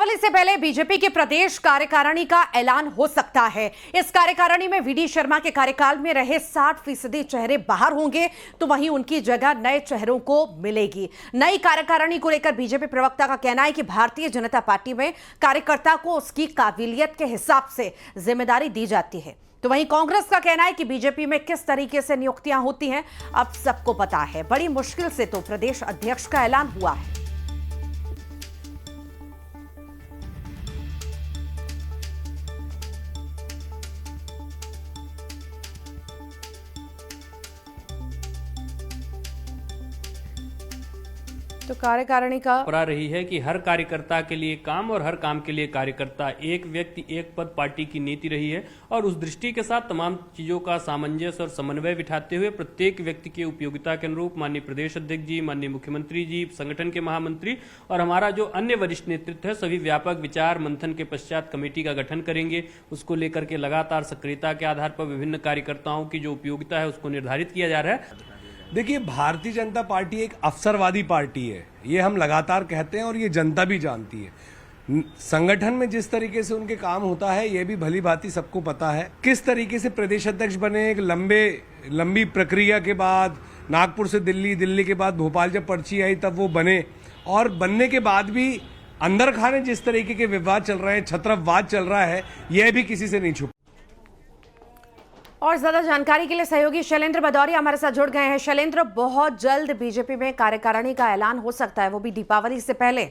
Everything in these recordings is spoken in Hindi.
दीपावली से पहले बीजेपी की प्रदेश कार्यकारिणी का ऐलान हो सकता है। इस कार्यकारिणी में वीडी शर्मा के कार्यकाल में रहे 60% चेहरे बाहर होंगे, तो वहीं उनकी जगह नए चेहरों को मिलेगी। नई कार्यकारिणी को लेकर बीजेपी प्रवक्ता का कहना है कि भारतीय जनता पार्टी में कार्यकर्ता को उसकी काबिलियत के हिसाब से जिम्मेदारी दी जाती है। तो वहीं कांग्रेस का कहना है कि बीजेपी में किस तरीके से नियुक्तियां होती हैं अब सबको पता है। बड़ी मुश्किल से तो प्रदेश अध्यक्ष का ऐलान हुआ है। तो कार्यकारिणी का रही है कि हर कार्यकर्ता के लिए काम और हर काम के लिए कार्यकर्ता, एक व्यक्ति एक पद पार्टी की नीति रही है और उस दृष्टि के साथ तमाम चीजों का सामंजस्य और समन्वय बिठाते हुए प्रत्येक व्यक्ति की उपयोगिता के अनुरूप माननीय प्रदेश अध्यक्ष जी, माननीय मुख्यमंत्री जी, संगठन के महामंत्री और हमारा जो अन्य वरिष्ठ नेतृत्व है, सभी व्यापक विचार मंथन के पश्चात कमेटी का गठन करेंगे। उसको लेकर के लगातार सक्रियता के आधार पर विभिन्न कार्यकर्ताओं की जो उपयोगिता है उसको निर्धारित किया जा रहा है। देखिए, भारतीय जनता पार्टी एक अवसरवादी पार्टी है, ये हम लगातार कहते हैं और ये जनता भी जानती है। संगठन में जिस तरीके से उनके काम होता है ये भी भली भांति सबको पता है। किस तरीके से प्रदेश अध्यक्ष बने, एक लंबी प्रक्रिया के बाद नागपुर से दिल्ली, दिल्ली के बाद भोपाल जब पर्ची आई तब वो बने, और बनने के बाद भी अंदर खाने जिस तरीके के विवाद चल रहे हैं, छत्रपवाद चल रहा है, यह भी किसी से नहीं छुपा। और ज्यादा जानकारी के लिए सहयोगी शैलेंद्र भदौरिया हमारे साथ जुड़ गए हैं। शैलेंद्र, बहुत जल्द बीजेपी में कार्यकारिणी का ऐलान हो सकता है, वो भी दीपावली से पहले।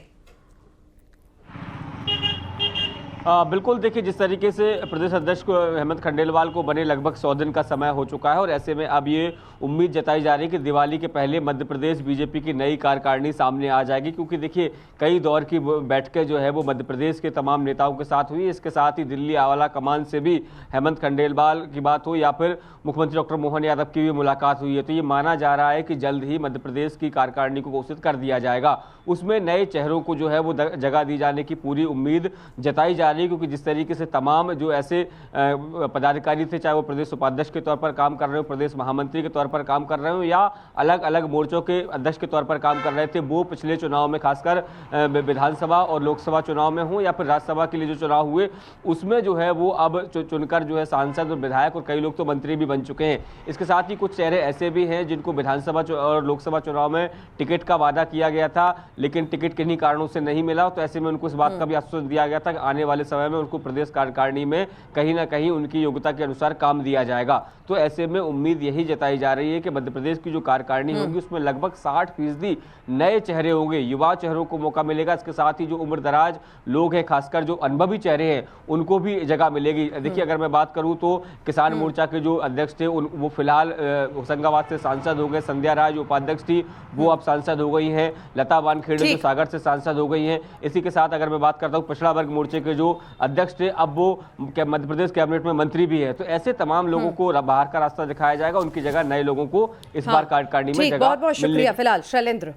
बिल्कुल, देखिए जिस तरीके से प्रदेश अध्यक्ष को हेमंत खंडेलवाल को बने लगभग 100 दिन का समय हो चुका है और ऐसे में अब ये उम्मीद जताई जा रही है कि दिवाली के पहले मध्य प्रदेश बीजेपी की नई कार्यकारिणी सामने आ जाएगी, क्योंकि देखिए कई दौर की बैठकें जो है वो मध्य प्रदेश के तमाम नेताओं के साथ हुई। इसके साथ ही दिल्ली आला कमान से भी हेमंत खंडेलवाल की बात हो या फिर मुख्यमंत्री डॉक्टर मोहन यादव की भी मुलाकात हुई है। तो ये माना जा रहा है कि जल्द ही मध्य प्रदेश की कार्यकारिणी को घोषित कर दिया जाएगा। उसमें नए चेहरों को जो है वो जगह दी जाने की पूरी उम्मीद जताई जा रही है, क्योंकि जिस तरीके से तमाम जो ऐसे पदाधिकारी थे, चाहे वो प्रदेश उपाध्यक्ष के तौर पर काम कर रहे हो, प्रदेश महामंत्री के तौर पर काम कर रहे हो या अलग अलग मोर्चों के अध्यक्ष के तौर पर काम कर रहे थे, वो पिछले चुनाव में खासकर विधानसभा और लोकसभा चुनाव में हो या फिर राज्यसभा के लिए जो चुनाव हुए उसमें जो है वो अब चुनकर जो है सांसद और विधायक और कई लोग तो मंत्री भी बन चुके हैं। इसके साथ ही कुछ चेहरे ऐसे भी हैं जिनको विधानसभा और लोकसभा चुनाव में टिकट का वादा किया गया था लेकिन टिकट किन्हीं कारणों से नहीं मिला। तो ऐसे में उनको इस बात का भी आश्वासन दिया गया था कि आने वाले समय में उनको प्रदेश कार्यकारिणी में कहीं ना कहीं उनकी योग्यता के अनुसार काम दिया जाएगा। तो ऐसे में उम्मीद यही जताई जा रही है कि मध्य प्रदेश की जो कार्यकारिणी होगी उसमें लगभग 60% नए चेहरे होंगे, युवा चेहरों को मौका मिलेगा। इसके साथ ही जो उम्रदराज लोग हैं, खासकर जो अनुभवी चेहरे हैं, उनको भी जगह मिलेगी। देखिए, अगर मैं बात करूं तो किसान मोर्चा के जो अध्यक्ष थे वो फिलहाल होशंगाबाद से सांसद हो गए। संध्या राय जो उपाध्यक्ष थी वो अब सांसद हो गई है। लता वानखेड़े जो सागर से सांसद हो गई हैं। इसी के साथ अगर मैं बात करता हूँ पिछड़ा वर्ग मोर्चे के जो अध्यक्ष थे, अब वो मध्य प्रदेश कैबिनेट में मंत्री भी है। तो ऐसे तमाम लोगों को बाहर का रास्ता दिखाया जाएगा, उनकी जगह नए लोगों को इस बार कार्यकारिणी में जगह। बहुत बहुत शुक्रिया फिलहाल शैलेंद्र।